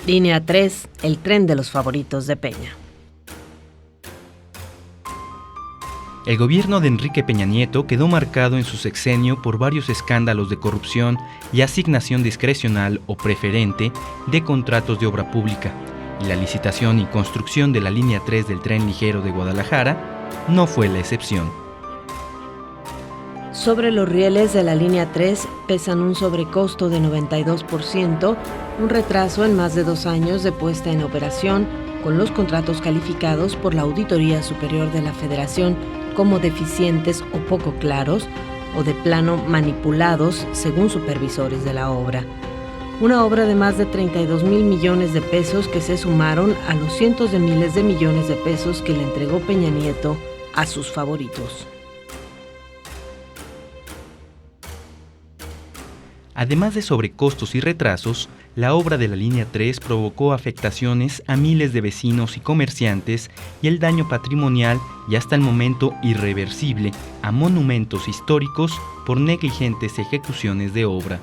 Línea 3, el tren de los favoritos de Peña. El gobierno de Enrique Peña Nieto quedó marcado en su sexenio por varios escándalos de corrupción y asignación discrecional o preferente de contratos de obra pública, y la licitación y construcción de la línea 3 del tren ligero de Guadalajara no fue la excepción. Sobre los rieles de la línea 3 pesan un sobrecosto de 92%, un retraso en más de 2 años de puesta en operación, con los contratos calificados por la Auditoría Superior de la Federación como deficientes o poco claros, o de plano manipulados, según supervisores de la obra. Una obra de más de 32,000 millones de pesos que se sumaron a los cientos de miles de millones de pesos que le entregó Peña Nieto a sus favoritos. Además de sobrecostos y retrasos, la obra de la línea 3 provocó afectaciones a miles de vecinos y comerciantes y el daño patrimonial y hasta el momento irreversible a monumentos históricos por negligentes ejecuciones de obra.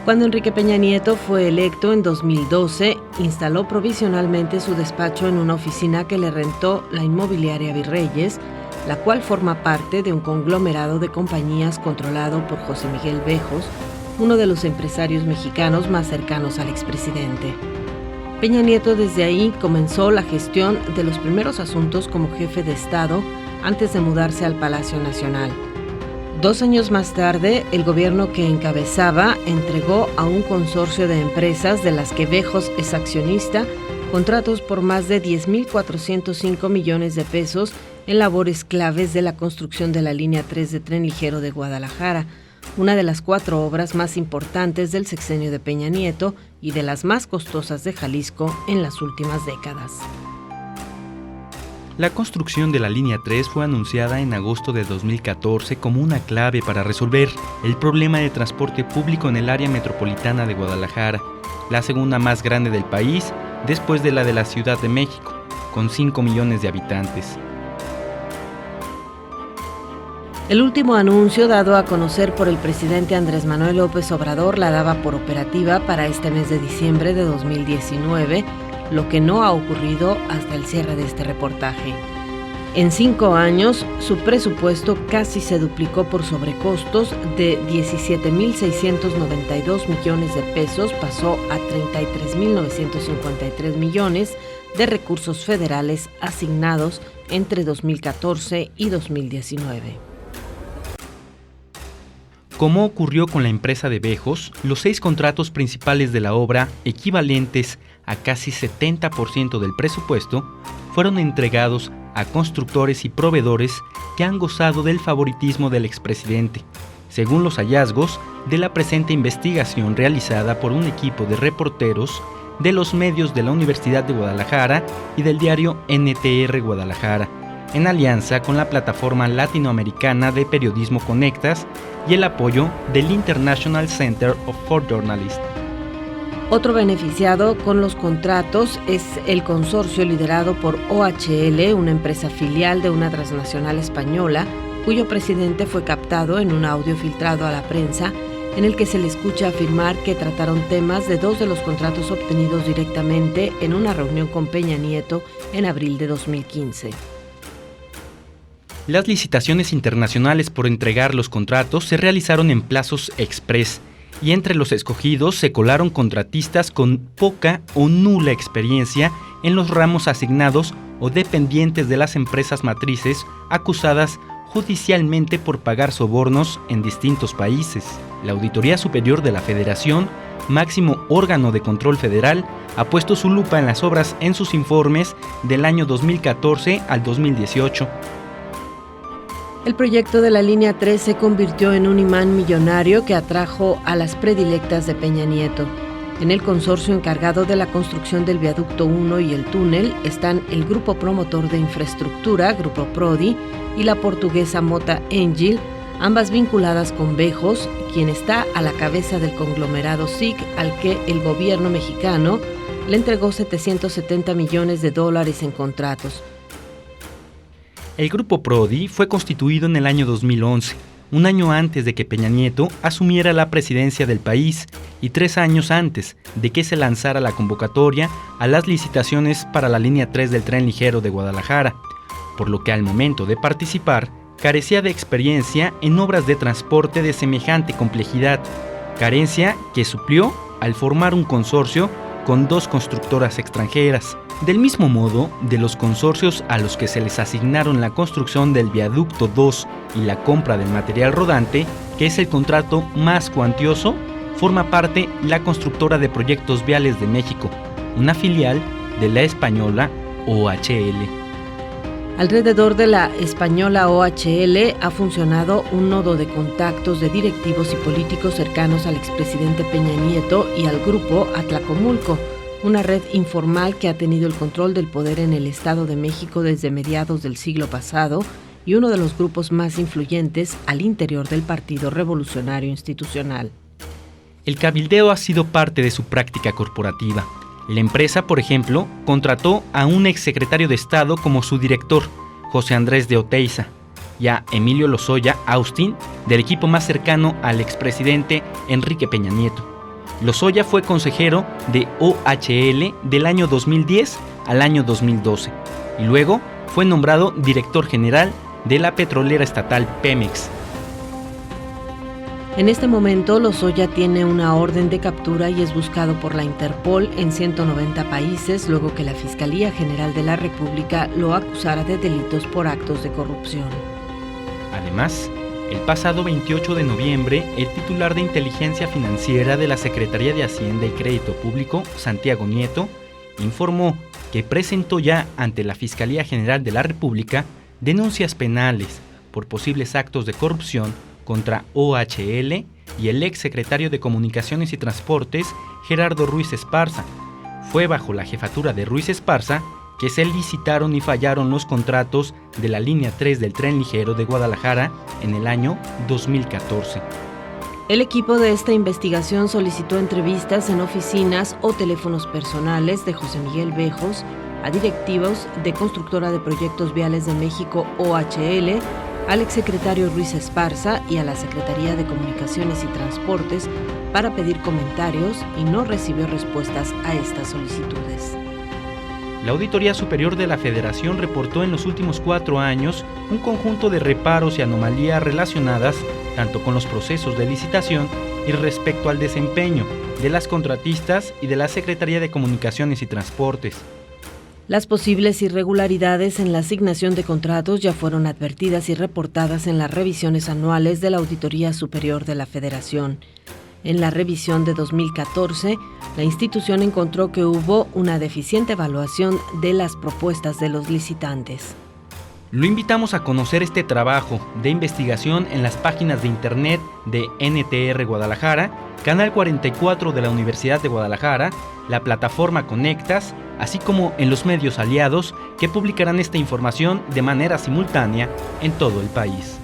Cuando Enrique Peña Nieto fue electo en 2012, instaló provisionalmente su despacho en una oficina que le rentó la inmobiliaria Virreyes, la cual forma parte de un conglomerado de compañías controlado por José Miguel Bejos, uno de los empresarios mexicanos más cercanos al expresidente. Peña Nieto desde ahí comenzó la gestión de los primeros asuntos como jefe de Estado antes de mudarse al Palacio Nacional. 2 años más tarde, el gobierno que encabezaba entregó a un consorcio de empresas de las que Bejos es accionista contratos por más de 10,405 millones de pesos en labores claves de la construcción de la línea 3 de tren ligero de Guadalajara, una de las 4 obras más importantes del sexenio de Peña Nieto y de las más costosas de Jalisco en las últimas décadas. La construcción de la línea 3 fue anunciada en agosto de 2014 como una clave para resolver el problema de transporte público en el área metropolitana de Guadalajara, la segunda más grande del país después de la Ciudad de México, con 5 millones de habitantes. El último anuncio dado a conocer por el presidente Andrés Manuel López Obrador la daba por operativa para este mes de diciembre de 2019, lo que no ha ocurrido hasta el cierre de este reportaje. En 5 años, su presupuesto casi se duplicó por sobrecostos de 17,692 millones de pesos, pasó a 33,953 millones de recursos federales asignados entre 2014 y 2019. Como ocurrió con la empresa de Bejos, los 6 contratos principales de la obra, equivalentes a casi 70% del presupuesto, fueron entregados a constructores y proveedores que han gozado del favoritismo del expresidente, según los hallazgos de la presente investigación realizada por un equipo de reporteros de los medios de la Universidad de Guadalajara y del diario NTR Guadalajara, en alianza con la plataforma latinoamericana de periodismo Conectas y el apoyo del International Center of Photojournalists. Otro beneficiado con los contratos es el consorcio liderado por OHL, una empresa filial de una transnacional española, cuyo presidente fue captado en un audio filtrado a la prensa, en el que se le escucha afirmar que trataron temas de 2 de los contratos obtenidos directamente en una reunión con Peña Nieto en abril de 2015. Las licitaciones internacionales por entregar los contratos se realizaron en plazos express y entre los escogidos se colaron contratistas con poca o nula experiencia en los ramos asignados o dependientes de las empresas matrices acusadas judicialmente por pagar sobornos en distintos países. La Auditoría Superior de la Federación, máximo órgano de control federal, ha puesto su lupa en las obras en sus informes del año 2014 al 2018. El proyecto de la línea 3 se convirtió en un imán millonario que atrajo a las predilectas de Peña Nieto. En el consorcio encargado de la construcción del viaducto 1 y el túnel están el grupo promotor de infraestructura, Grupo Prodi, y la portuguesa Mota Engil, ambas vinculadas con Bejos, quien está a la cabeza del conglomerado SIC, al que el gobierno mexicano le entregó 770 millones de dólares en contratos. El Grupo Prodi fue constituido en el año 2011, un año antes de que Peña Nieto asumiera la presidencia del país y 3 años antes de que se lanzara la convocatoria a las licitaciones para la línea 3 del tren ligero de Guadalajara, por lo que al momento de participar carecía de experiencia en obras de transporte de semejante complejidad, carencia que suplió al formar un consorcio con 2 constructoras extranjeras. Del mismo modo, de los consorcios a los que se les asignaron la construcción del Viaducto 2 y la compra del material rodante, que es el contrato más cuantioso, forma parte la Constructora de Proyectos Viales de México, una filial de la española OHL. Alrededor de la española OHL ha funcionado un nodo de contactos de directivos y políticos cercanos al expresidente Peña Nieto y al grupo Atlacomulco, una red informal que ha tenido el control del poder en el Estado de México desde mediados del siglo pasado y uno de los grupos más influyentes al interior del Partido Revolucionario Institucional. El cabildeo ha sido parte de su práctica corporativa. La empresa, por ejemplo, contrató a un exsecretario de Estado como su director, José Andrés de Oteiza, y a Emilio Lozoya Austin, del equipo más cercano al expresidente Enrique Peña Nieto. Lozoya fue consejero de OHL del año 2010 al año 2012 y luego fue nombrado director general de la petrolera estatal Pemex. En este momento, Lozoya tiene una orden de captura y es buscado por la Interpol en 190 países luego que la Fiscalía General de la República lo acusara de delitos por actos de corrupción. Además, el pasado 28 de noviembre, el titular de Inteligencia Financiera de la Secretaría de Hacienda y Crédito Público, Santiago Nieto, informó que presentó ya ante la Fiscalía General de la República denuncias penales por posibles actos de corrupción contra OHL y el exsecretario de Comunicaciones y Transportes, Gerardo Ruiz Esparza. Fue bajo la jefatura de Ruiz Esparza que se licitaron y fallaron los contratos de la línea 3 del tren ligero de Guadalajara en el año 2014. El equipo de esta investigación solicitó entrevistas en oficinas o teléfonos personales de José Miguel Bejos a directivos de Constructora de Proyectos Viales de México OHL, al exsecretario Ruiz Esparza y a la Secretaría de Comunicaciones y Transportes para pedir comentarios y no recibió respuestas a estas solicitudes. La Auditoría Superior de la Federación reportó en los últimos 4 años un conjunto de reparos y anomalías relacionadas tanto con los procesos de licitación y respecto al desempeño de las contratistas y de la Secretaría de Comunicaciones y Transportes. Las posibles irregularidades en la asignación de contratos ya fueron advertidas y reportadas en las revisiones anuales de la Auditoría Superior de la Federación. En la revisión de 2014, la institución encontró que hubo una deficiente evaluación de las propuestas de los licitantes. Lo invitamos a conocer este trabajo de investigación en las páginas de internet de NTR Guadalajara, Canal 44 de la Universidad de Guadalajara, la plataforma Conectas, así como en los medios aliados que publicarán esta información de manera simultánea en todo el país.